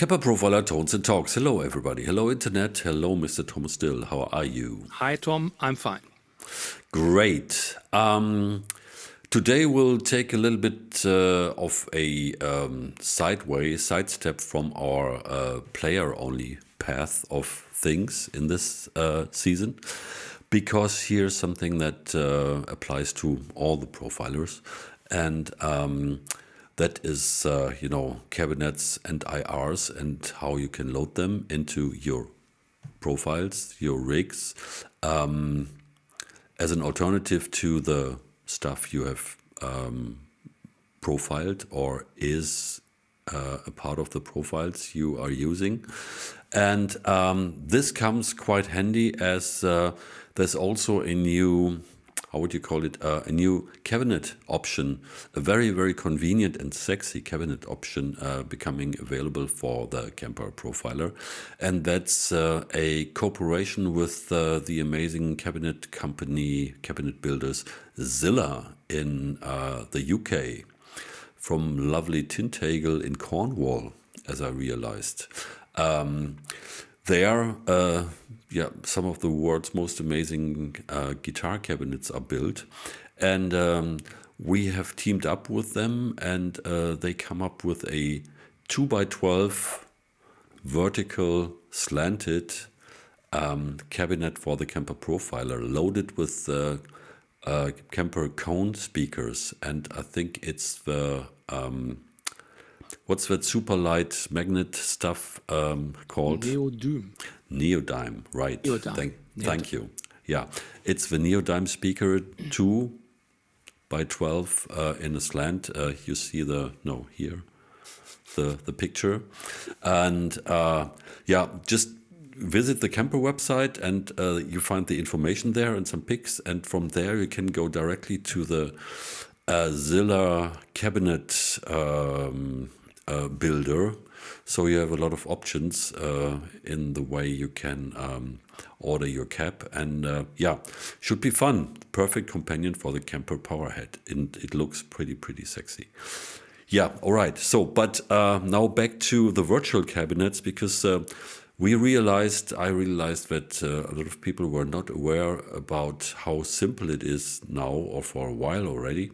Kemper Profiler Tones and Talks. Hello, everybody. Hello, Internet. Hello, Mr. Thomas Dill. How are you? Hi, Tom. I'm fine. Great. Today we'll take a little bit of a sidestep from our player-only path of things in this season, because here's something that applies to all the profilers, and that is, cabinets and IRs and how you can load them into your profiles, your rigs, as an alternative to the stuff you have profiled or is a part of the profiles you are using. And this comes quite handy as there's also a new, how would you call it, a new cabinet option, a very, very convenient and sexy cabinet option becoming available for the Kemper Profiler. And that's a cooperation with the amazing cabinet company, cabinet builders, Zilla in the UK, from lovely Tintagel in Cornwall, as I realized. There, some of the world's most amazing guitar cabinets are built, and we have teamed up with them, and they come up with a 2x12 vertical slanted cabinet for the Kemper Profiler, loaded with Kemper cone speakers, and I think it's the what's that super light magnet stuff called? Neodyme, right. Thank you. Yeah, it's the Neodyme speaker 2x12 in a slant. You see the picture. And just visit the Kemper website, and you find the information there and some pics. And from there you can go directly to the Zilla cabinet builder, so you have a lot of options in the way you can order your cab, and should be fun. Perfect companion for the Kemper Powerhead, and it looks pretty sexy. Yeah, all right. So, but now back to the virtual cabinets, because I realized that a lot of people were not aware about how simple it is now, or for a while already,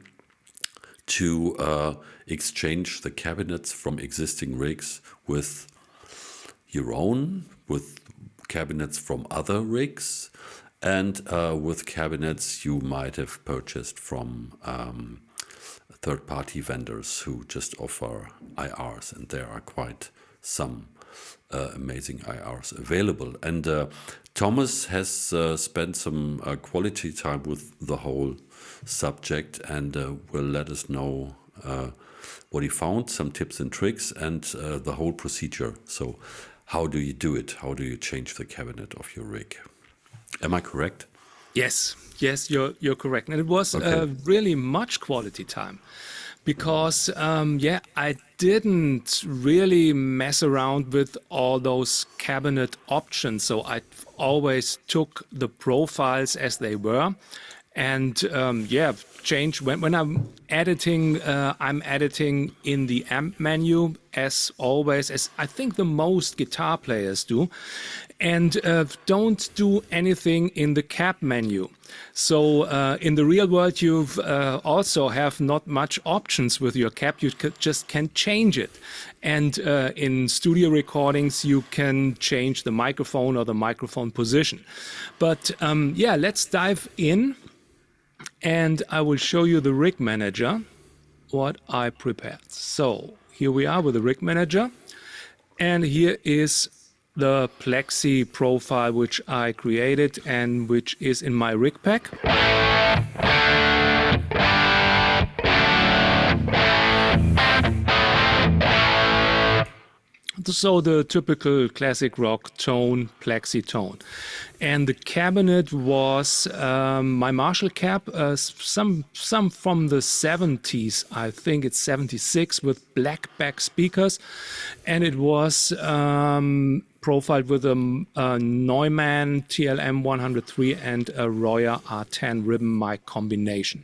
to exchange the cabinets from existing rigs with your own, with cabinets from other rigs, and with cabinets you might have purchased from third-party vendors who just offer IRs, and there are quite some amazing IRs available. And Thomas has spent some quality time with the whole subject, and will let us know what he found, some tips and tricks, and the whole procedure. So how do you do it? How do you change the cabinet of your rig? Am I correct? Yes, you're correct. And it was really much quality time, because I didn't really mess around with all those cabinet options. So I always took the profiles as they were, and change when I'm editing in the amp menu, as always, as I think the most guitar players do, and don't do anything in the cab menu. So in the real world, you've also have not much options with your cab. You just can change it, and in studio recordings you can change the microphone or the microphone position. But let's dive in, and I will show you the rig manager, what I prepared. So here we are with the rig manager, and here is the Plexi profile which I created and which is in my rig pack. So the typical classic rock tone, Plexi tone. And the cabinet was my Marshall cab, some from the 70s, I think it's 76, with black back speakers. And it was profiled with a Neumann TLM 103 and a Royer R10 ribbon mic combination.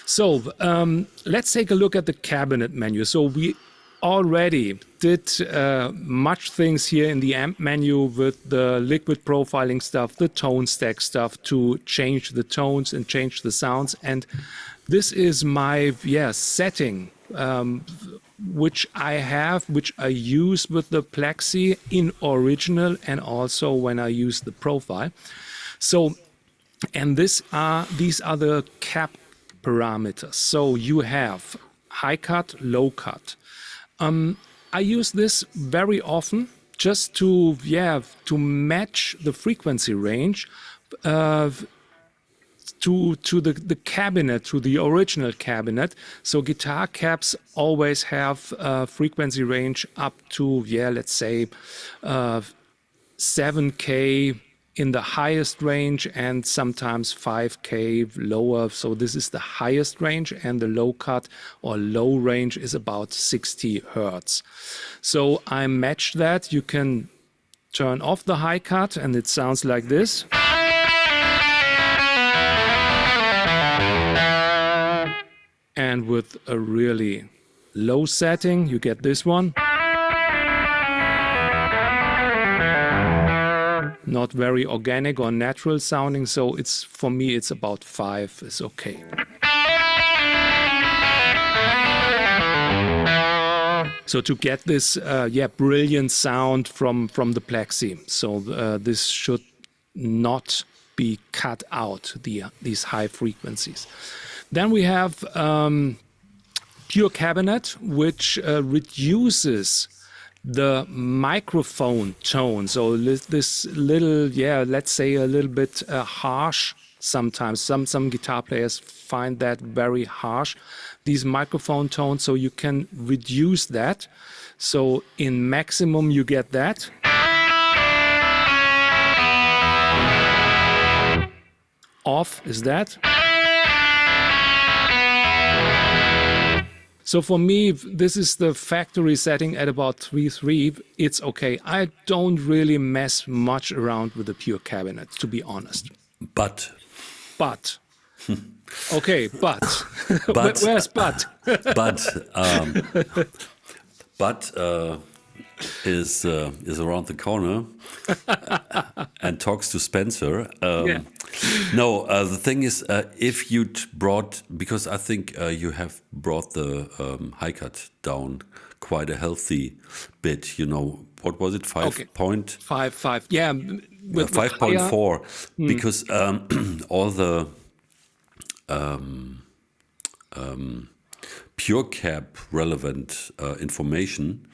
So let's take a look at the cabinet menu. So we already did much things here in the amp menu with the liquid profiling stuff, the tone stack stuff to change the tones and change the sounds. And this is my setting, which I use with the Plexi in original and also when I use the profile. So, and these are the cap parameters. So you have high cut, low cut. I use this very often just to match the frequency range to the cabinet, to the original cabinet. So guitar caps always have a frequency range up to let's say 7K in the highest range and sometimes 5K lower. So this is the highest range, and the low cut or low range is about 60 Hertz. So I match that. You can turn off the high cut and it sounds like this. And with a really low setting, you get this one. Not very organic or natural sounding, so for me it's about 5 is okay. So to get this brilliant sound from the Plexi, so this should not be cut out, these high frequencies. Then we have Pure Cabinet, which reduces the microphone tone. So this little, let's say a little bit harsh sometimes. Some guitar players find that very harsh, these microphone tones. So you can reduce that. So in maximum, you get that. Off is that. So for me, this is the factory setting at about 3.3. It's okay. I don't really mess much around with the Pure Cabinet, to be honest. But. Okay, but. Where's but? But is around the corner and talks to Spencer. No, the thing is, if you'd brought, because I think you have brought the high cut down quite a healthy bit. You know, what was it? 5.5. Yeah, with 5.4. Because all the Pure Cap relevant information.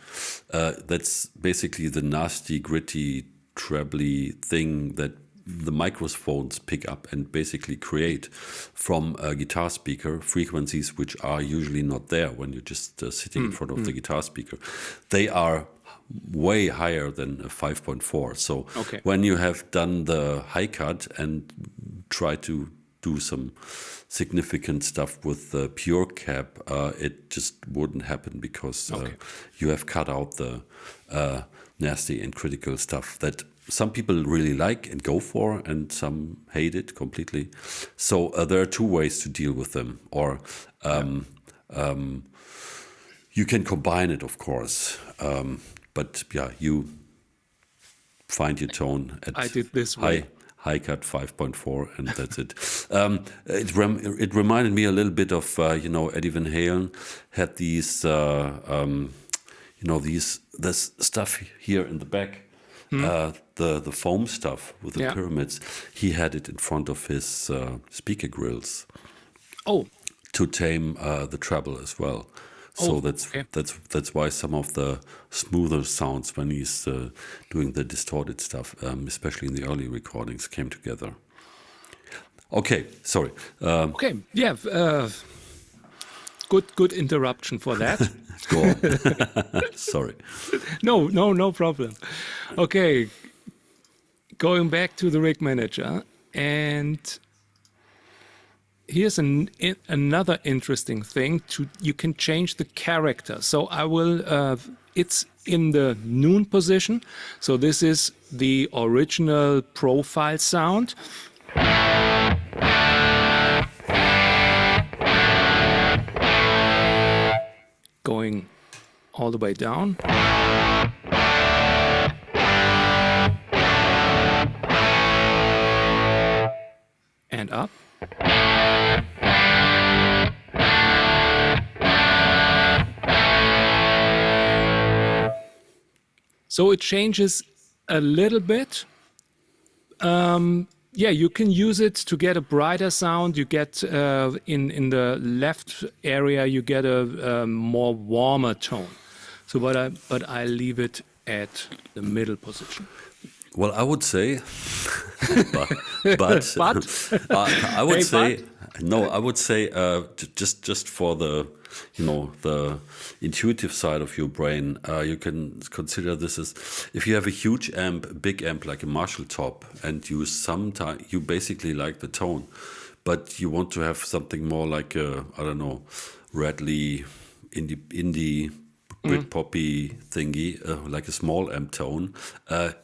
That's basically the nasty, gritty, trebly thing that the microphones pick up and basically create from a guitar speaker, frequencies which are usually not there when you're just sitting in front of the guitar speaker. They are way higher than a 5.4. So when you have done the high cut and try to do some significant stuff with the Pure Cap, it just wouldn't happen because you have cut out the nasty and critical stuff that some people really like and go for, and some hate it completely. So there are two ways to deal with them, or you can combine it, of course. But you find your tone at I did this way. High cut 5.4, and that's it. It reminded me a little bit of Eddie Van Halen had these this stuff here in the back, the foam stuff with the pyramids. He had it in front of his speaker grills. Oh, to tame the treble as well. So that's why some of the smoother sounds when he's doing the distorted stuff, especially in the early recordings, came together. Okay, sorry. Good interruption for that. Go on. Sorry. No problem. Okay, going back to the rig manager, and here's another interesting thing. You can change the character. So I will. It's in the noon position. So this is the original profile sound. Going all the way down. And up. So it changes a little bit. Yeah, you can use it to get a brighter sound. You get in the left area, you get a more warmer tone. So, but I leave it at the middle position. Well, I would say, but I would Hey, say no. I would say just for the the intuitive side of your brain, you can consider this as if you have a huge amp, big amp like a Marshall top, and you basically like the tone, but you want to have something more like a, I don't know, Radley indie Britpoppy thingy, like a small amp tone.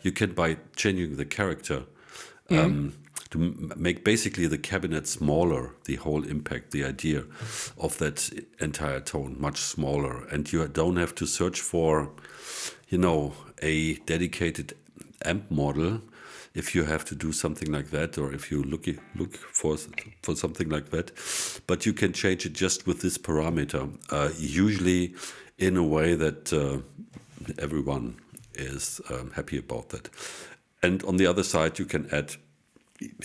You can, by changing the character, to make basically the cabinet smaller, the whole impact, the idea of that entire tone much smaller, and you don't have to search for, a dedicated amp model if you have to do something like that, or if you look for something like that. But you can change it just with this parameter, usually in a way that everyone is happy about that. And on the other side, you can add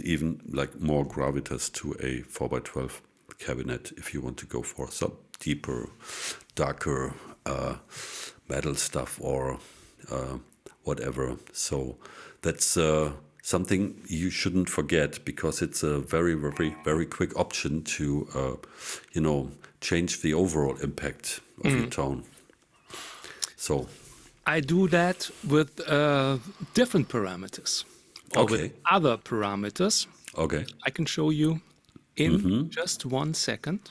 even like more gravitas to a 4x12 cabinet if you want to go for some deeper, darker metal stuff or whatever. So that's something you shouldn't forget, because it's a very, very, very quick option to, change the overall impact of your tone. So I do that with different parameters, or with other parameters. Okay. I can show you in just 1 second.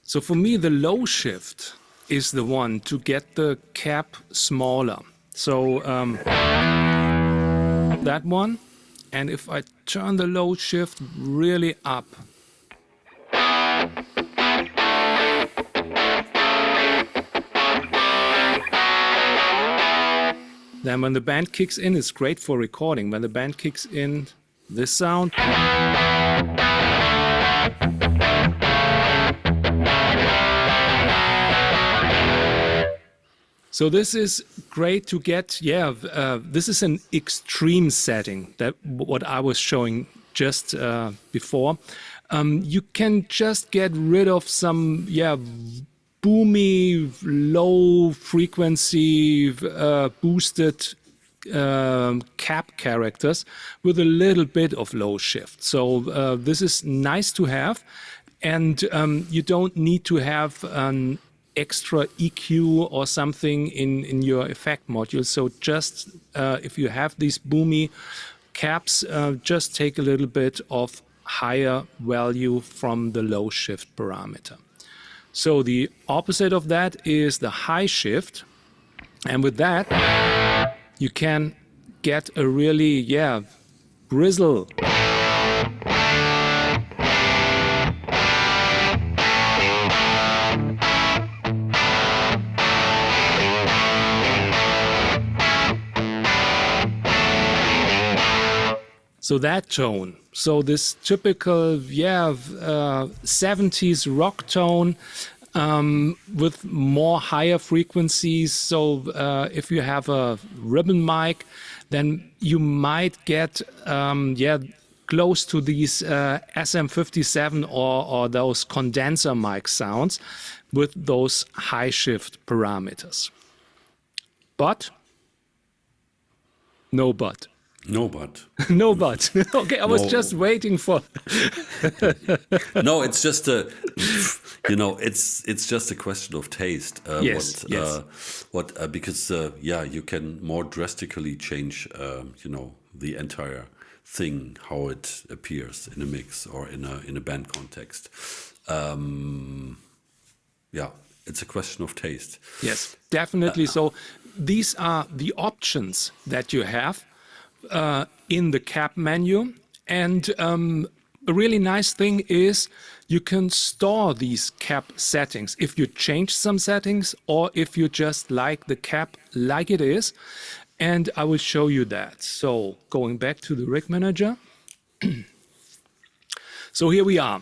So for me, the low shift is the one to get the cap smaller. So that one, and if I turn the low shift really up, then when the band kicks in, it's great for recording. When the band kicks in, this sound. So this is great to get, this is an extreme setting, that what I was showing just before. You can just get rid of some, boomy, low frequency, boosted cap characters with a little bit of low shift. So this is nice to have, and you don't need to have an extra EQ or something in your effect module. So just if you have these boomy caps, just take a little bit of higher value from the low shift parameter. So the opposite of that is the high shift. And with that, you can get a really, grizzle. So that tone, so this typical, 70s rock tone with more higher frequencies. So if you have a ribbon mic, then you might get, close to these SM57 or those condenser mic sounds with those high shift parameters. But, no but. No, but. No, but. Okay, I was just waiting for. No, it's just it's just a question of taste. Yes. Because you can more drastically change, the entire thing, how it appears in a mix or in a band context. It's a question of taste. Yes, definitely. So these are the options that you have in the cap menu, and a really nice thing is you can store these cap settings if you change some settings or if you just like the cap like it is. And I will show you that. So going back to the rig manager. So here we are.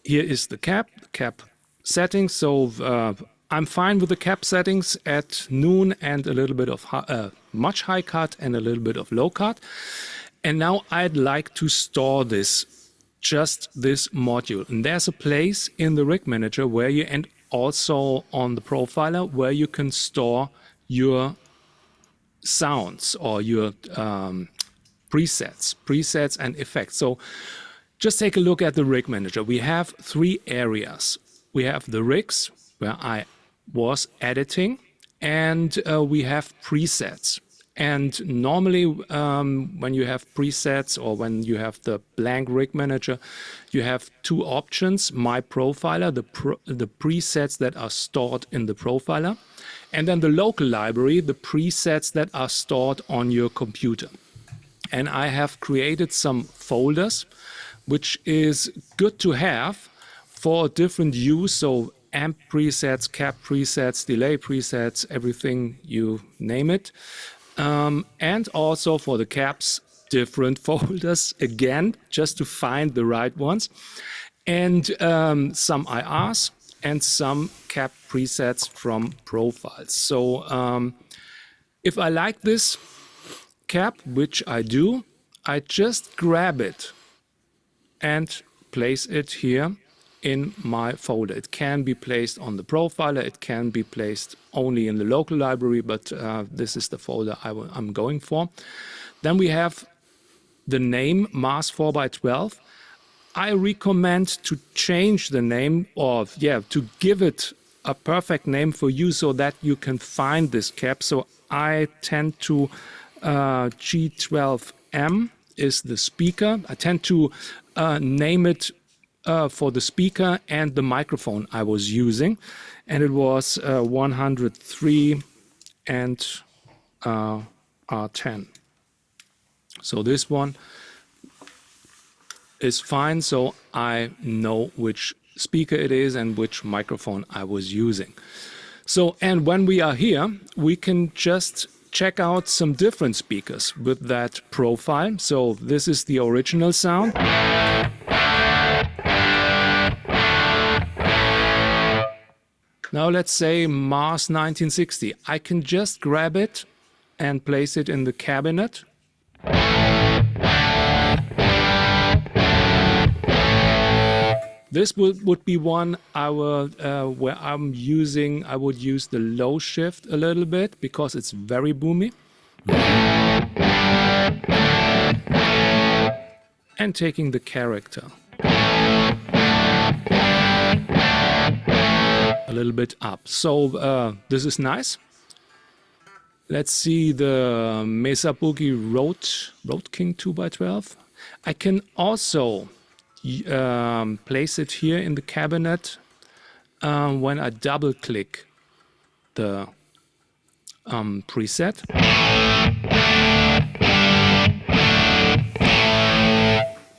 Here is the cap settings. So I'm fine with the cap settings at noon and a little bit of much high cut and a little bit of low cut. And now I'd like to store this, just this module. And there's a place in the rig manager where you, and also on the profiler, where you can store your sounds or your presets and effects. So just take a look at the rig manager. We have three areas. We have the rigs where I was editing, and we have presets. And normally when you have presets or when you have the blank rig manager, you have two options: my profiler, the presets that are stored in the profiler, and then the local library, the presets that are stored on your computer. And I have created some folders, which is good to have for different use. So amp presets, cap presets, delay presets, everything you name it. And also for the caps, different folders, again, just to find the right ones. And some IRs and some cap presets from profiles. So if I like this cap, which I do, I just grab it and place it here in my folder. It can be placed on the profiler, it can be placed only in the local library, but this is the folder I'm going for. Then we have the name Mars 4x12. I recommend to change the name, or to give it a perfect name for you so that you can find this cap. So I tend to G12M is the speaker. I tend to name it for the speaker and the microphone I was using, and it was 103 and R10. So this one is fine, so I know which speaker it is and which microphone I was using. So, and when we are here, we can just check out some different speakers with that profile. So this is the original sound. Now let's say Mars 1960. I can just grab it and place it in the cabinet. This would be one where I would use the low shift a little bit because it's very boomy. And taking the character a little bit up. So this is nice. Let's see the Mesa Boogie Road King 2x12. I can also place it here in the cabinet when I double click the preset.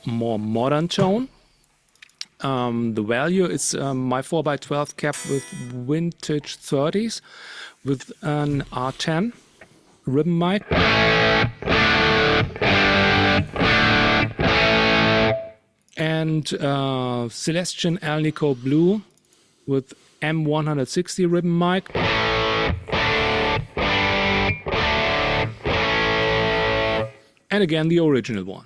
More modern tone. The value is my 4x12 cap with vintage 30s with an R10 ribbon mic. And Celestian Alnico Blue with M160 ribbon mic. And again, the original one.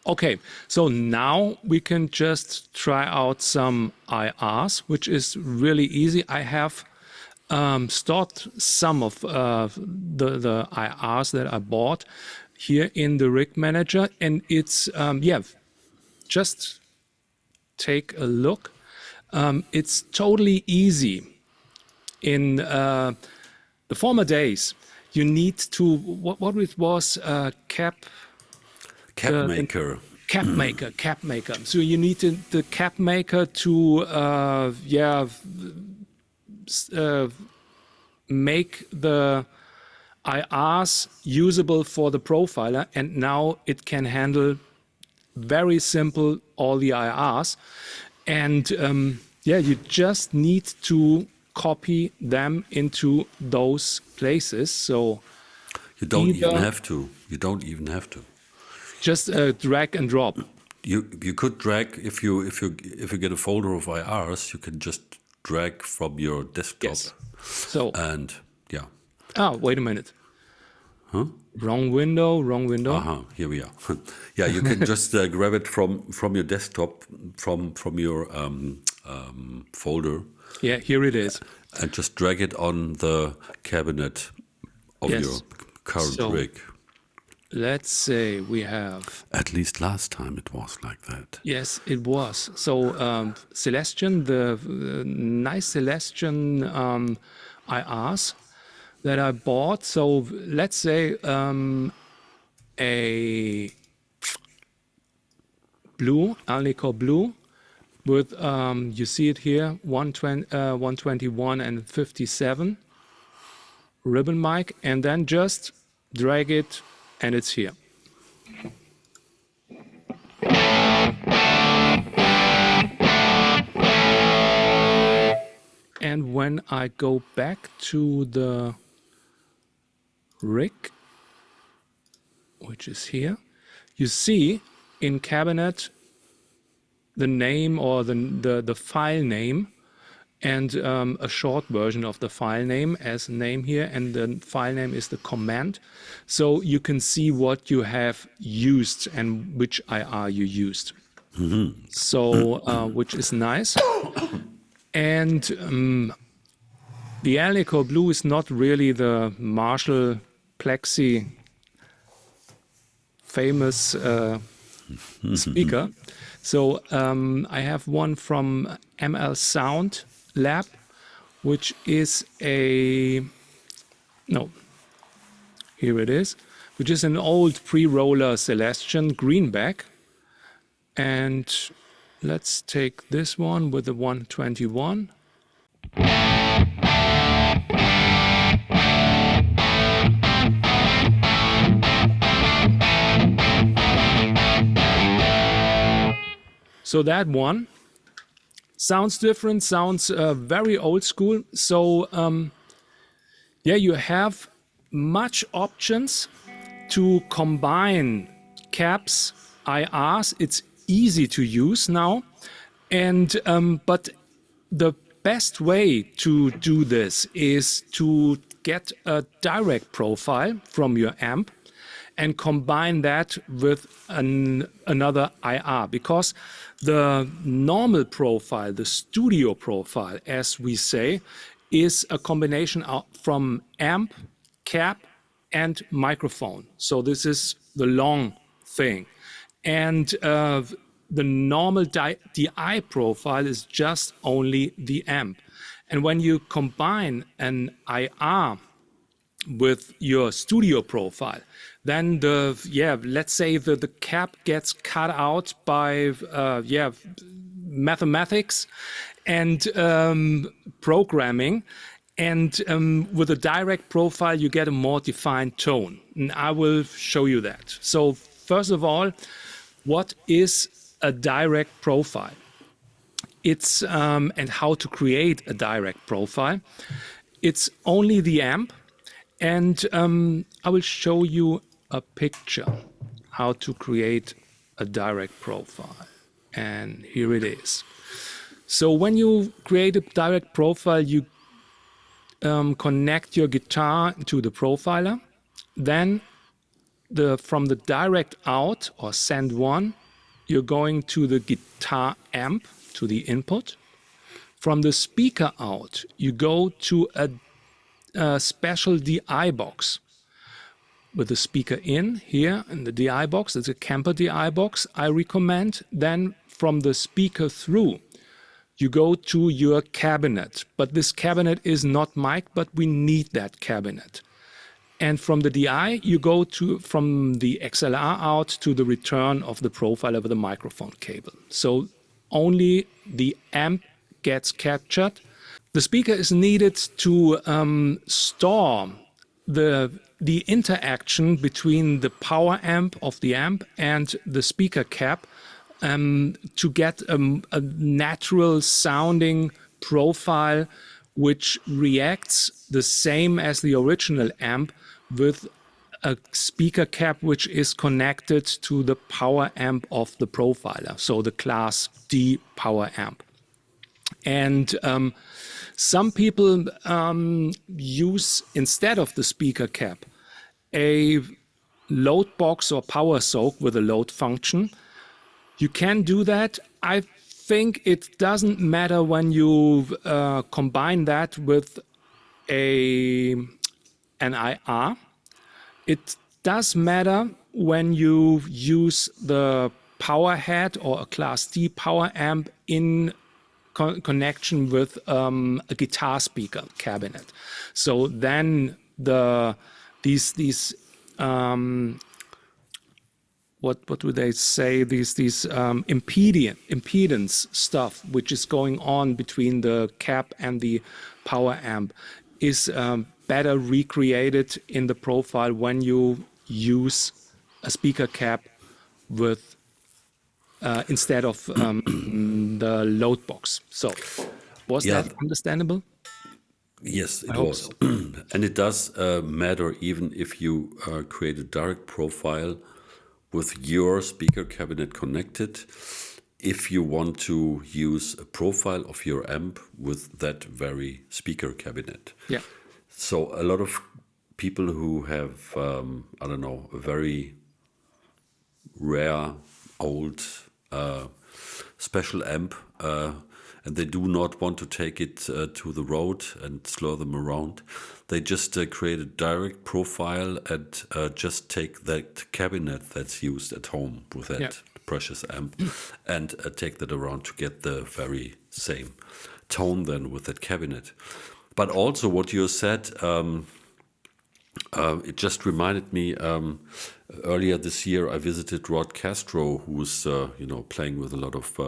Okay, so now we can just try out some IRs, which is really easy. I have stored some of the IRs that I bought here in the rig manager, and it's just take a look. It's totally easy. In the former days, you need to what it was cap maker. Cap maker. So you need the cap maker to make the IRs usable for the profiler, and now it can handle very simple all the IRs. And yeah, you just need to copy them into those places. So You don't even either have to. You don't even have to. just drag and drop. You could drag if you get a folder of IRs, you can just drag from your desktop. Yes. So, And yeah. wait a minute. Huh? Wrong window, wrong window. Here we are. Yeah, you can just grab it from your desktop, from your folder, Yeah, here it is. and just drag it on the cabinet of Yes. your current So- rig. Let's say we have, At least last time it was like that. yes, it was. So Celestion, the nice Celestion IRs that I bought. So let's say a blue, Alnico blue, with, you see it here, 121 and 57 ribbon mic, and then just drag it and it's here. And when I go back to the rig, which is here, you see in cabinet the name or the file name and a short version of the file name as name here, and the file name is the command. So you can see what you have used and which IR you used. So, which is nice. And the Alnico Blue is not really the Marshall Plexi famous speaker. So I have one from ML Sound Lab, which is here it is, which is an old pre-roller Celestion greenback. And let's take this one with the 121. So that one sounds different, sounds very old school. So yeah, you have much options to combine caps, IRs. It's easy to use now, and but the best way to do this is to get a direct profile from your amp and combine that with another IR, because the normal profile, the studio profile, as we say, is a combination from amp, cap, and microphone. So this is the long thing. And the normal DI profile is just only the amp. And when you combine an IR with your studio profile, then let's say the cap gets cut out by mathematics and programming, and with a direct profile you get a more defined tone, and I will show you that. So first of all, what is a direct profile? It's and how to create a direct profile. It's only the amp, and I will show you a picture how to create a direct profile. And here it is. So when you create a direct profile, you connect your guitar to the profiler. Then from the direct out or send one, you're going to the guitar amp, to the input. From the speaker out, you go to a special DI box with the speaker in here in the DI box. It's a Kemper DI box I recommend. Then from the speaker through, you go to your cabinet. But this cabinet is not mic, but we need that cabinet. And from the DI, you go from the XLR out to the return of the profiler with a microphone cable. So only the amp gets captured. The speaker is needed to store the interaction between the power amp of the amp and the speaker cap to get a natural sounding profile which reacts the same as the original amp with a speaker cap which is connected to the power amp of the profiler, so the class D power amp. And some people use, instead of the speaker cap, a load box or power soak with a load function. You can do that. I think it doesn't matter when you combine that with an IR. It does matter when you use the power head or a class D power amp in connection with a guitar speaker cabinet. So then these what do they say, these impedance stuff which is going on between the cap and the power amp is better recreated in the profile when you use a speaker cap with instead of the load box. So was Yeah, that understandable? yes, I it hope was. so. And it does matter even if you create a direct profile with your speaker cabinet connected, if you want to use a profile of your amp with that very speaker cabinet. Yeah. So a lot of people who have, I don't know, a very rare, old, special amp, and they do not want to take it to the road and slow them around. They just create a direct profile and just take that cabinet that's used at home with that Yeah. precious amp and take that around to get the very same tone then with that cabinet. But also what you said, it just reminded me. Earlier this year, I visited Rod Castro, who's playing with a lot of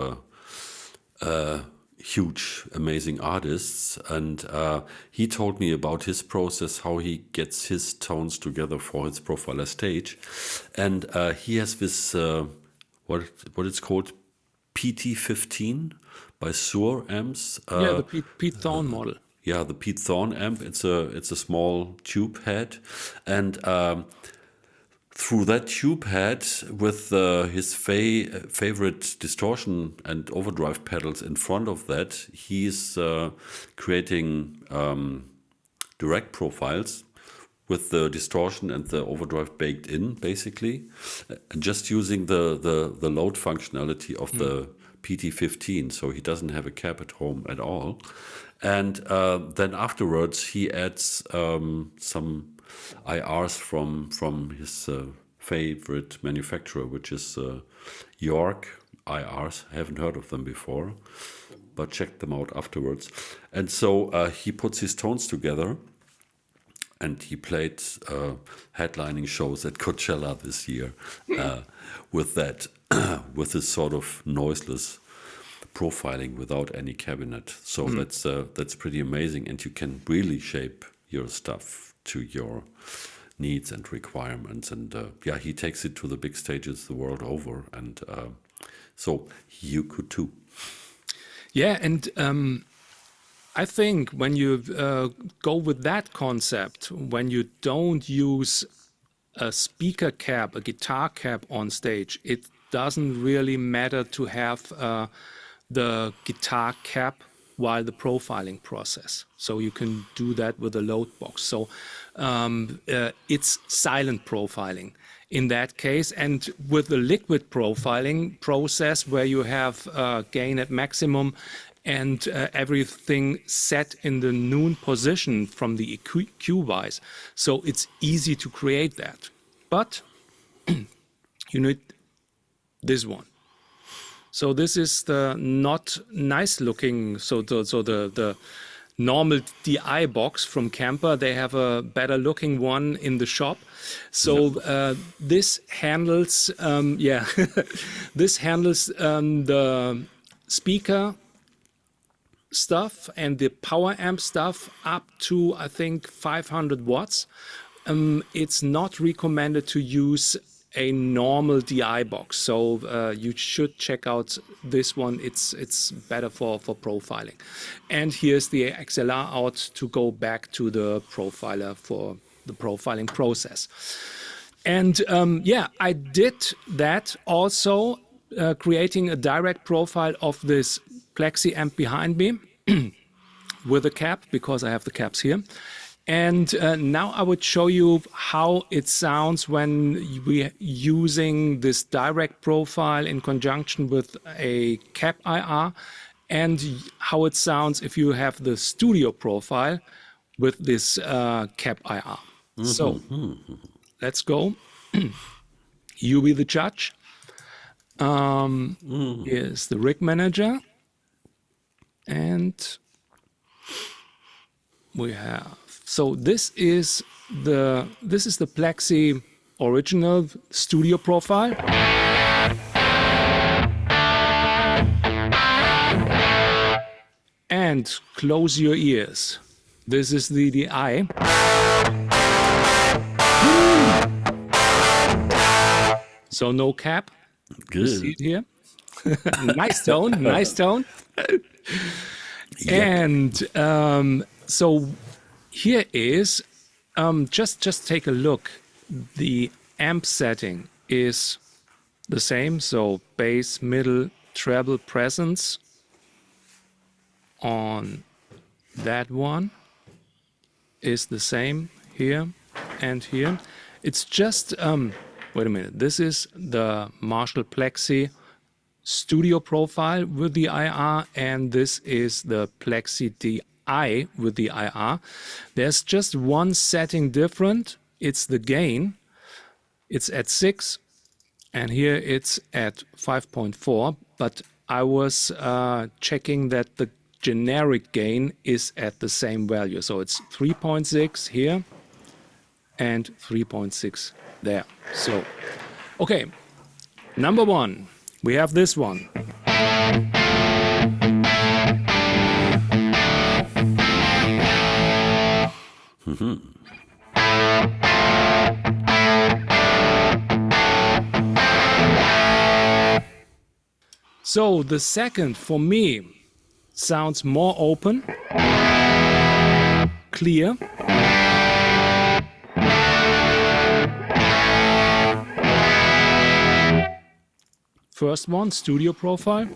huge, amazing artists, and he told me about his process, how he gets his tones together for his profiler stage, and he has this what it's called, PT-15 by Sur amps. Yeah, the Pete Thorne model. Yeah, the Pete Thorne amp. It's a small tube head, and through that tube head with his favorite distortion and overdrive pedals in front of that, he's creating direct profiles with the distortion and the overdrive baked in, basically, and just using the load functionality of the PT-15. So he doesn't have a cap at home at all. And then afterwards, he adds some IRs from his favorite manufacturer, which is York IRs. I haven't heard of them before, but check them out afterwards. And so he puts his tones together, and he played headlining shows at Coachella this year with that, with this sort of noiseless profiling without any cabinet. So that's pretty amazing, and you can really shape your stuff to your needs and requirements. And yeah, he takes it to the big stages the world over, and so you could too. Yeah, and I think when you go with that concept, when you don't use a speaker cap, a guitar cap on stage, it doesn't really matter to have the guitar cap while the profiling process. So you can do that with a load box. So it's silent profiling in that case. And with the liquid profiling process where you have gain at maximum and everything set in the noon position from the EQ wise. So it's easy to create that. But you need this one. So this is the not nice looking, so the normal DI box from Kemper. They have a better looking one in the shop. So this handles, this handles the speaker stuff and the power amp stuff up to, I think, 500 watts, it's not recommended to use a normal DI box. So you should check out this one. It's better for profiling. And here's the XLR out to go back to the profiler for the profiling process. And yeah, I did that also, creating a direct profile of this Plexi amp behind me with a cap, because I have the caps here. And now I would show you how it sounds when we're using this direct profile in conjunction with a cap IR, and how it sounds if you have the studio profile with this cap IR. So let's go. You be the judge. Here's the rig manager. And we have, so this is the Plexi original studio profile. And close your ears. This is the DI. So no cap. Good. You see it here. Nice tone, nice tone. And so here is, just take a look. The amp setting is the same. So bass, middle, treble, presence on that one is the same here and here. It's just, wait a minute. This is the Marshall Plexi studio profile with the IR, and this is the Plexi DI with the IR. There's just one setting different. It's the gain. It's at 6, and here it's at 5.4. But I was checking that the generic gain is at the same value. So it's 3.6 here and 3.6 there. So, okay, number one. We have this one. So the second, for me, sounds more open, clear. First one, studio profile.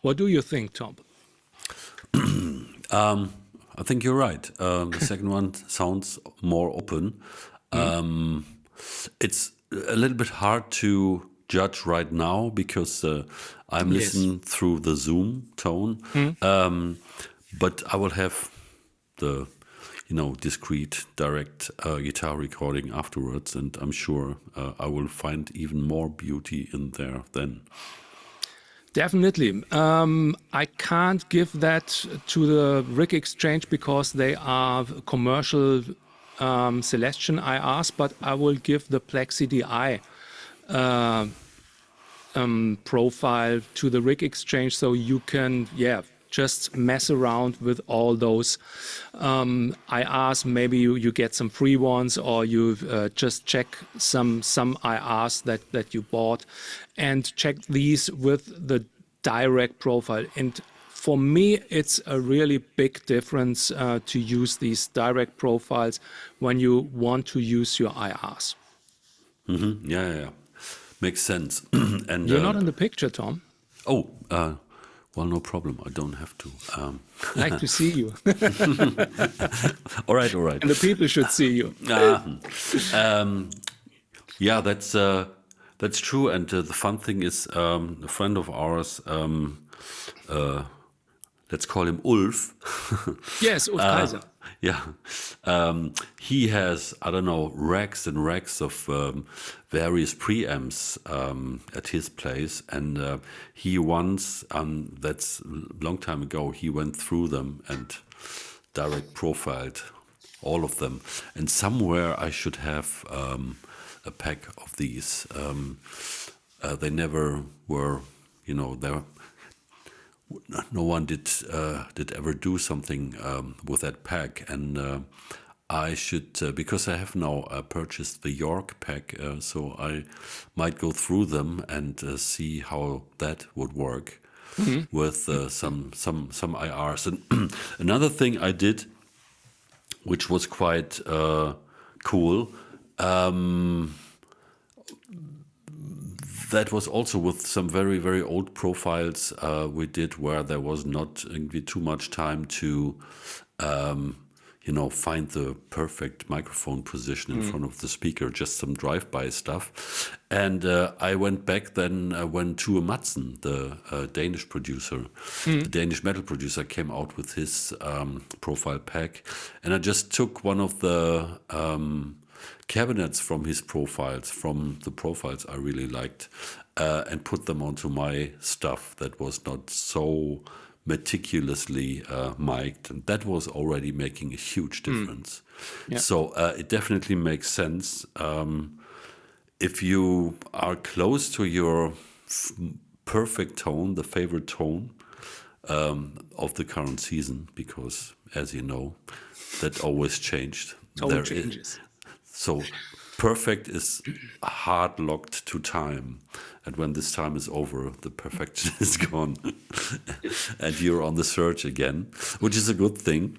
What do you think, Tom? I think you're right. The second one sounds more open. It's a little bit hard to judge right now because I'm listening through the Zoom tone. But I will have the discrete direct guitar recording afterwards, and I'm sure I will find even more beauty in there then. Definitely. I can't give that to the Rig Exchange because they are commercial Celestion IRs, but I will give the Plexi DI profile to the Rig Exchange, so you can just mess around with all those IRs. Maybe you get some free ones, or you just check some IRs that you bought and check these with the direct profile. And for me, it's a really big difference to use these direct profiles when you want to use your IRs. Yeah. Makes sense. And you're not in the picture, Tom. Oh, well, no problem. I don't have to. I like to see you. All right. And the people should see you. Yeah, that's true. And the fun thing is, a friend of ours, let's call him Ulf. Yes, Ulf Kaiser. Yeah. He has, I don't know, racks and racks of various preamps at his place. And he once, that's a long time ago, he went through them and direct profiled all of them. And somewhere I should have a pack of these. They never were, there. No one did ever do something with that pack, and I should because I have now purchased the York pack, so I might go through them and see how that would work with some IRs. And another thing I did, which was quite cool. That was also with some very, very old profiles we did where there was not really too much time to, find the perfect microphone position in front of the speaker, just some drive-by stuff. And I went back then when Tue Madsen, the Danish producer, the Danish metal producer, came out with his profile pack. And I just took one of the cabinets from his profiles, from the profiles I really liked, and put them onto my stuff that was not so meticulously mic'd, and that was already making a huge difference. Yeah. So it definitely makes sense if you are close to your perfect tone, the favorite tone of the current season, because as you know, that always changed. Tone changes. So perfect is hard locked to time. And when this time is over, the perfection is gone. And you're on the search again, which is a good thing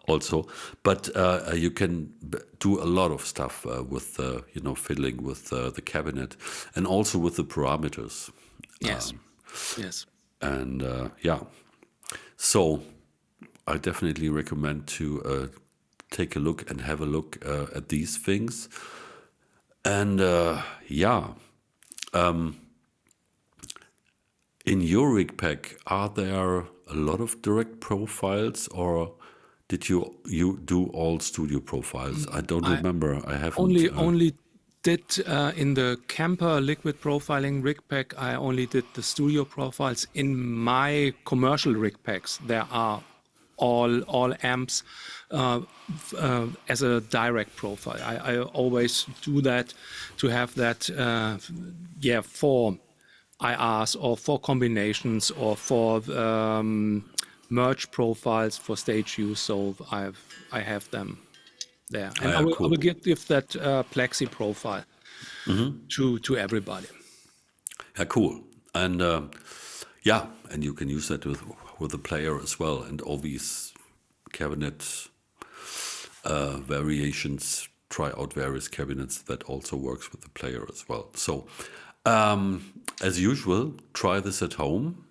also. But you can do a lot of stuff with, fiddling with the cabinet and also with the parameters. Yes. Yes. And so I definitely recommend to take a look and have a look at these things. And in your rig pack, are there a lot of direct profiles, or did you do all studio profiles? I don't remember. I haven't. Only did in the Kemper liquid profiling rig pack, I only did the studio profiles. In my commercial rig packs, there are all amps as a direct profile. I always do that to have that, for IRs or for combinations or for merge profiles for stage use. So I have them there, and I will give that plexi profile to everybody. Yeah, cool. And and you can use that with the player as well, and all these cabinet variations. Try out various cabinets that also works with the player as well. So, as usual, try this at home.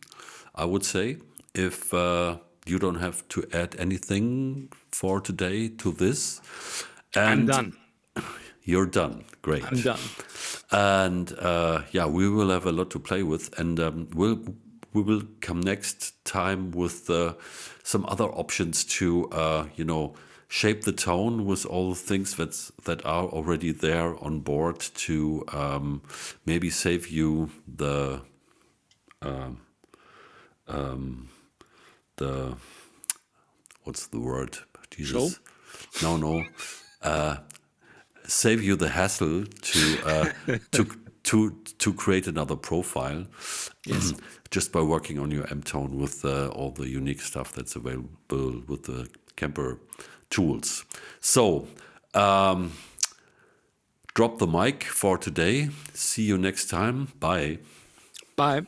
I would say if you don't have to add anything for today to this, I'm done. You're done. Great. I'm done. And we will have a lot to play with, and we will come next time with some other options to shape the tone with all the things that are already there on board to maybe save you the what's the word? Jesus. Show? No. Save you the hassle to create another profile. Yes. Just by working on your M tone with all the unique stuff that's available with the Kemper tools. So, drop the mic for today. See you next time. Bye. Bye.